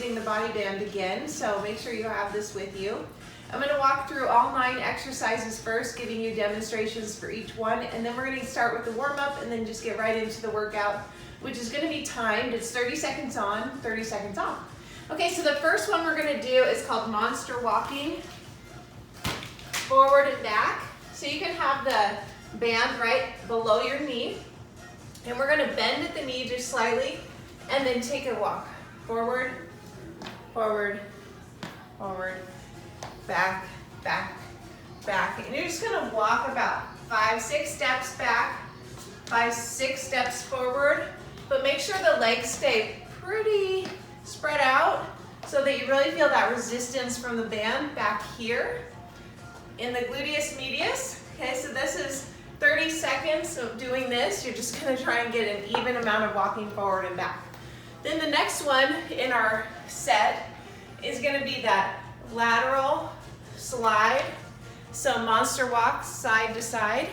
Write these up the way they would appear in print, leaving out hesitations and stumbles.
using the body band again, so make sure you have this with you. I'm going to walk through all 9 exercises first, giving you demonstrations for each one, and then we're going to start with the warm-up and then just get right into the workout, which is going to be timed. It's 30 seconds on, 30 seconds off. Okay, so the first one we're going to do is called monster walking, forward and back. So you can have the band right below your knee, and we're going to bend at the knee just slightly, and then take a walk. Forward, forward, forward, back, back, back. And you're just going to walk about 5-6 steps back, 5-6 steps forward, but make sure the legs stay pretty spread out so that you really feel that resistance from the band back here in the gluteus medius. Okay, so this is 30 seconds of doing this. You're just going to try and get an even amount of walking forward and back. Then the next one in our set is going to be that lateral slide. So monster walk side to side.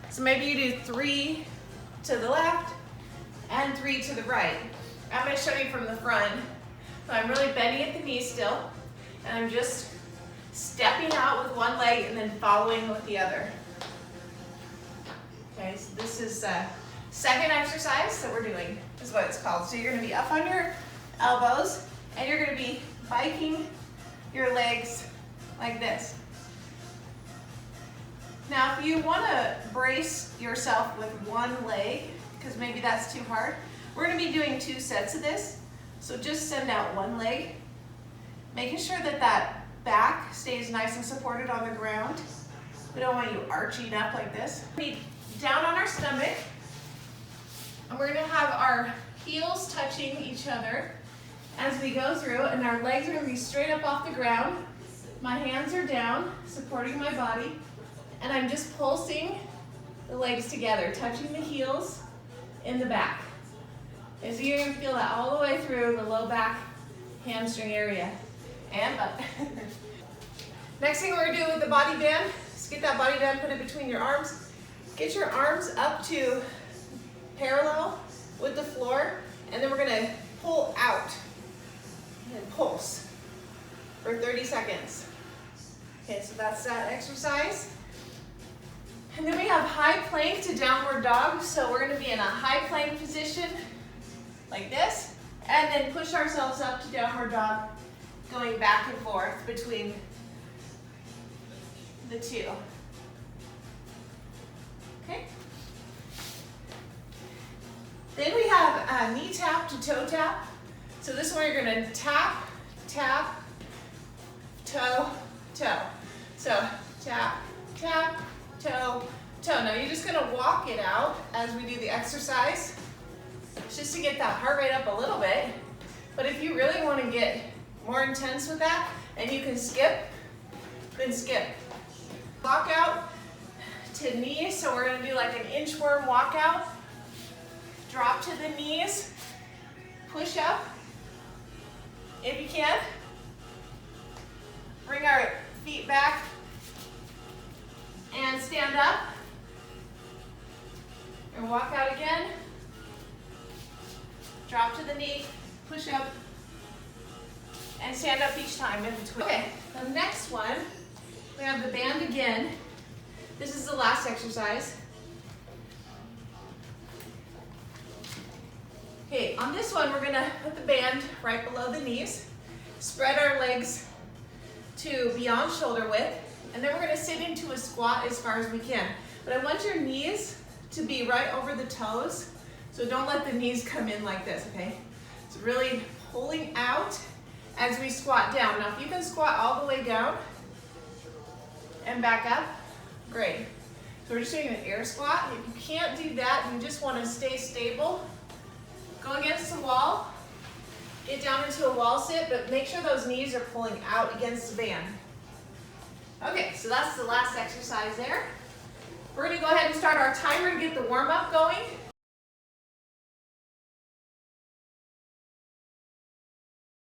So maybe you do 3 to the left and 3 to the right. I'm going to show you from the front. So I'm really bending at the knee still, and I'm just stepping out with one leg and then following with the other. Okay, so this is the second exercise that we're doing, is what it's called. So you're going to be up on your elbows, and you're going to be biking your legs like this. Now, if you want to brace yourself with one leg, because maybe that's too hard, we're going to be doing 2 sets of this. So just send out one leg, making sure that that back stays nice and supported on the ground. We don't want you arching up like this. Be down on our stomach, and we're going to have our heels touching each other as we go through, and our legs are going to be straight up off the ground. My hands are down, supporting my body, and I'm just pulsing the legs together, touching the heels in the back. And so you're going to feel that all the way through the low back hamstring area and butt. Next thing we're going to do with the body band is get that body band, put it between your arms. Get your arms up to parallel with the floor, and then we're going to pull out and pulse for 30 seconds. Okay, so that's that exercise. And then we have high plank to downward dog. So we're going to be in a high plank position like this, and then push ourselves up to downward dog, going back and forth between the 2. Okay. Then we have a knee tap to toe tap. So this one you're going to tap, tap, toe, toe. So tap, tap, toe, toe. Now you're just going to walk it out as we do the exercise, just to get that heart rate up a little bit. But if you really want to get more intense with that, and you can skip, then skip. Walk out to knees, so we're going to do like an inchworm walkout. Drop to the knees, push up if you can. Bring our feet back and stand up. And walk out again. Drop to the knee, push up, and stand up each time in between. Okay, the next one, we have the band again. This is the last exercise. Okay, on this one, we're gonna put the band right below the knees, spread our legs to beyond shoulder width, and then we're gonna sit into a squat as far as we can. But I want your knees to be right over the toes, so don't let the knees come in like this, okay? So really pulling out as we squat down. Now, if you can squat all the way down and back up, great. So we're just doing an air squat. If you can't do that, you just want to stay stable, go against the wall, get down into a wall sit, but make sure those knees are pulling out against the band. Okay, so that's the last exercise there. We're going to go ahead and start our timer to get the warm-up going.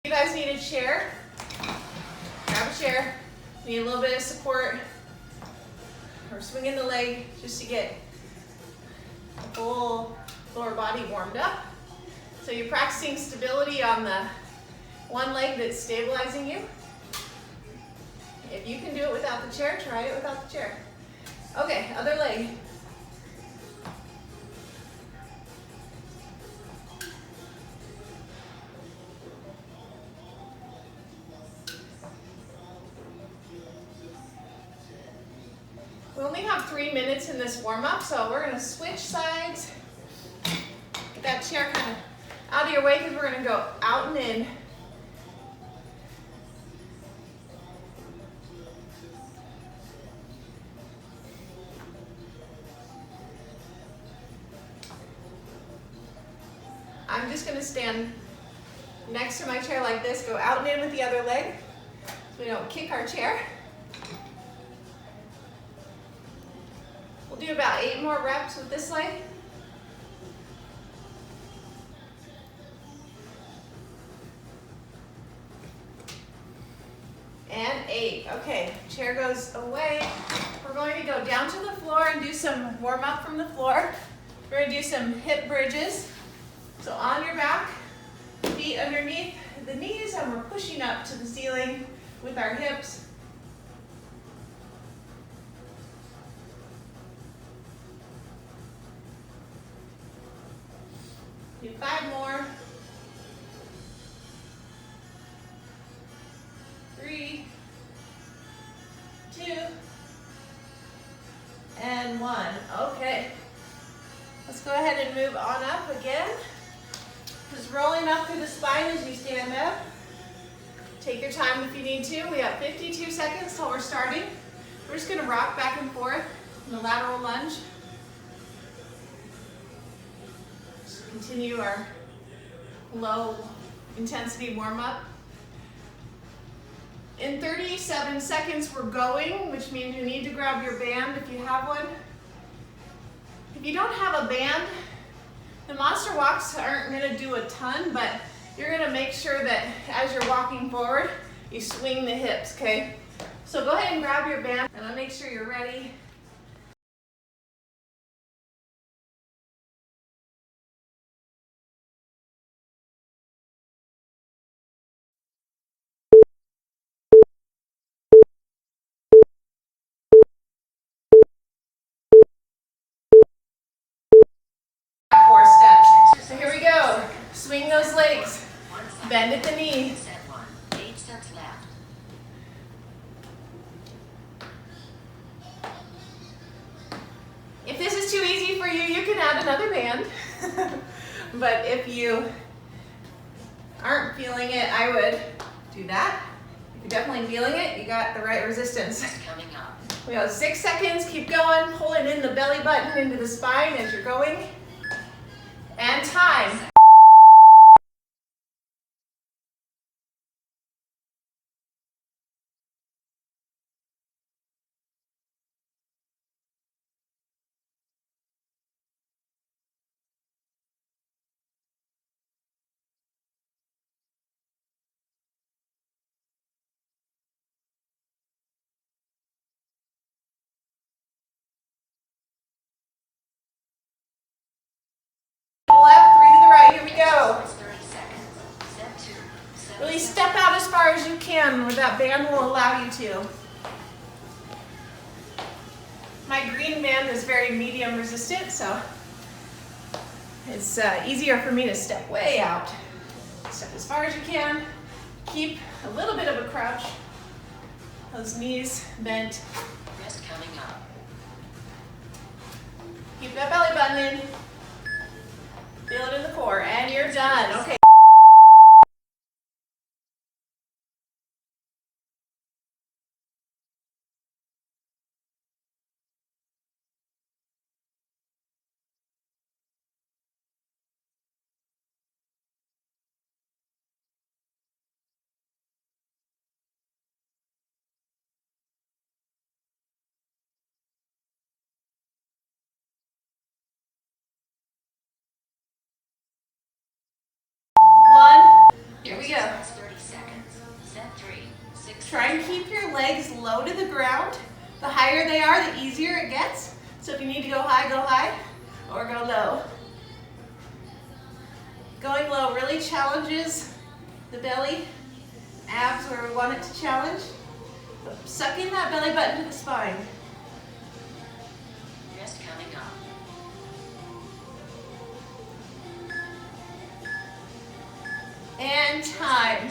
You guys need a chair. Grab a chair. Need a little bit of support. Or swinging the leg just to get the full lower body warmed up. So you're practicing stability on the one leg that's stabilizing you. If you can do it without the chair, try it without the chair. Okay, other leg. We only have 3 minutes in this warm-up, so we're gonna switch sides. Get that chair kind of out of your way because we're gonna go out and in. I'm just gonna stand next to my chair like this, go out and in with the other leg so we don't kick our chair. We'll do about 8 more reps with this leg. And 8. Okay, chair goes away. We're going to go down to the floor and do some warm up from the floor. We're going to do some hip bridges. So on your back, feet underneath the knees, and we're pushing up to the ceiling with our hips. Do 5 more. 3, 2, and 1. Okay. Let's go ahead and move on up again. Just rolling up through the spine as you stand up. Take your time if you need to. We have 52 seconds till we're starting. We're just gonna rock back and forth in the lateral lunge. Just continue our low intensity warm up. In 37 seconds we're going, which means you need to grab your band if you have one. If you don't have a band, the monster walks aren't gonna do a ton, but you're gonna make sure that as you're walking forward, you swing the hips, okay? So go ahead and grab your band, and I'll make sure you're ready. So here we go. Swing those legs. Bend at the knee. If this is too easy for you, you can add another band. But if you aren't feeling it, I would do that. If you're definitely feeling it, you got the right resistance. Coming up. We have 6 seconds. Keep going. Pulling in the belly button into the spine as you're going. And time. Left, 3 to the right. Here we go. Really step out as far as you can where that band will allow you to. My green band is very medium resistant, so it's easier for me to step way out. Step as far as you can. Keep a little bit of a crouch. Those knees bent. Rest coming up. Keep that belly button in. Feel it in the core, and you're done. Okay. Here we go. 30 seconds. Set 3, 6. Try and keep your legs low to the ground. The higher they are, the easier it gets. So if you need to go high, or go low. Going low really challenges the belly. abs where we want it to challenge. Suck in that belly button to the spine. Just coming up. And time.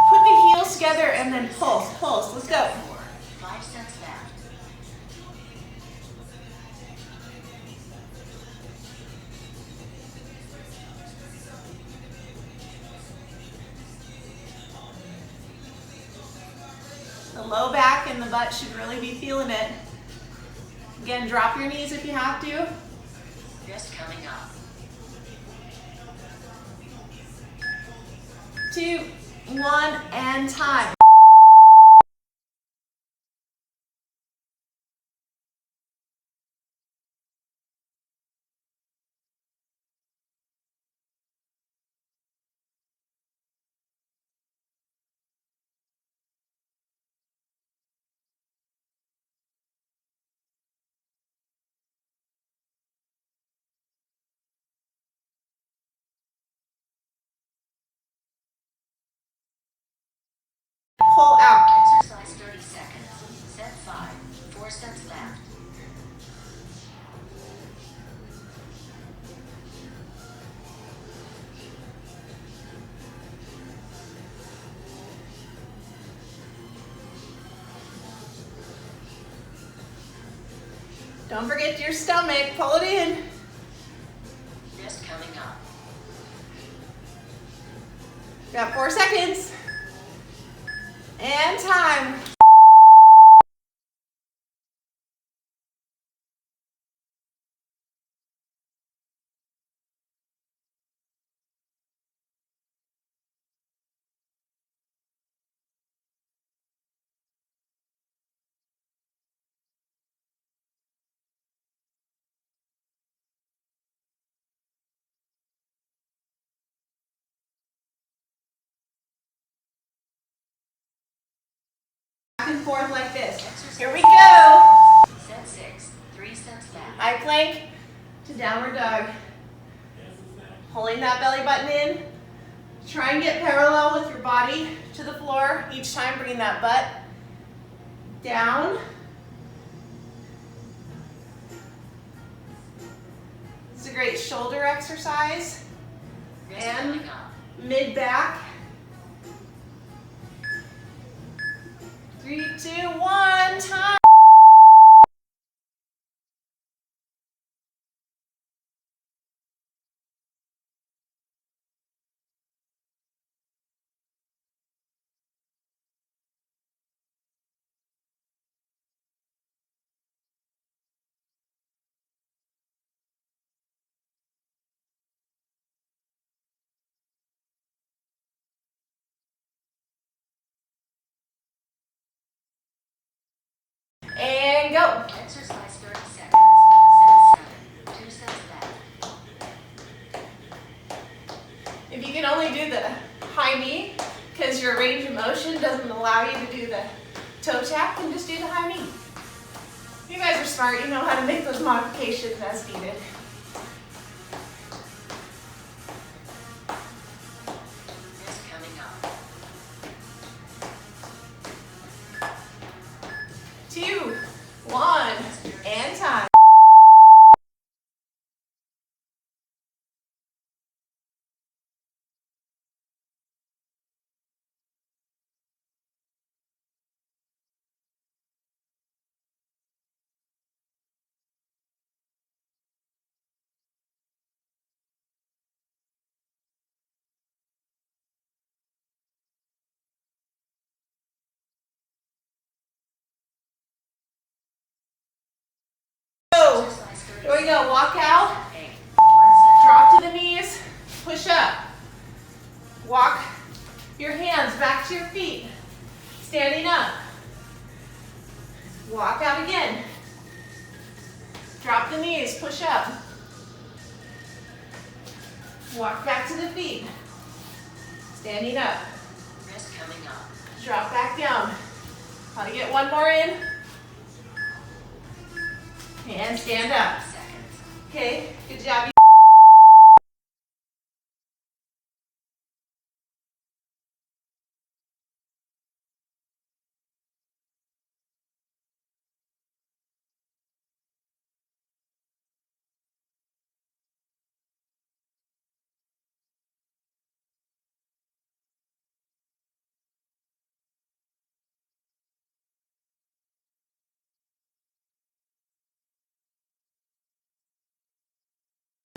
Put the heels together and then pulse, pulse. Let's go. 5 sets left. The low back and the butt should really be feeling it. Again, drop your knees if you have to. Just coming up. 2, 1, and time. Pull out. Exercise 30 seconds. Set 5. 4 sets left. Don't forget your stomach. Pull it in. Just coming up. Got 4 seconds. And time. Back and forth like this. Here we go. Set 6. 3 sets left. High plank to downward dog. Holding that belly button in. Try and get parallel with your body to the floor. Each time bringing that butt down. It's a great shoulder exercise. Just And coming up. mid back. 3, 2, 1, time. And go. Exercise 30 seconds. Set 7. 2 sets left. If you can only do the high knee, because your range of motion doesn't allow you to do the toe tap, then just do the high knee. You guys are smart. You know how to make those modifications as needed. Just coming up. 2, 1, and time. Go. Here we go. Walk out. 8. 1 set. Drop to the knees. Push up. Walk your hands back to your feet. Standing up. Walk out again. Drop the knees, push up. Walk back to the feet. Standing up. Rest coming up. Drop back down. Want to get one more in? And stand up. Seconds. Okay, good job.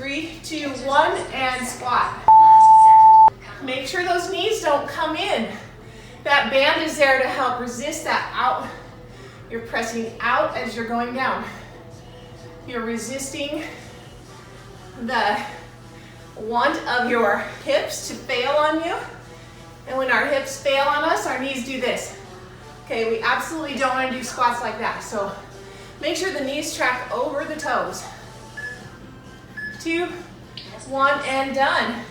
3, 2, 1, and squat. Last set. Come Make sure those knees don't come in. That band is there to help resist that out. You're pressing out as you're going down. You're resisting the want of your hips to fail on you. And when our hips fail on us, our knees do this. Okay, we absolutely don't want to do squats like that. So make sure the knees track over the toes. 2, 1, and done.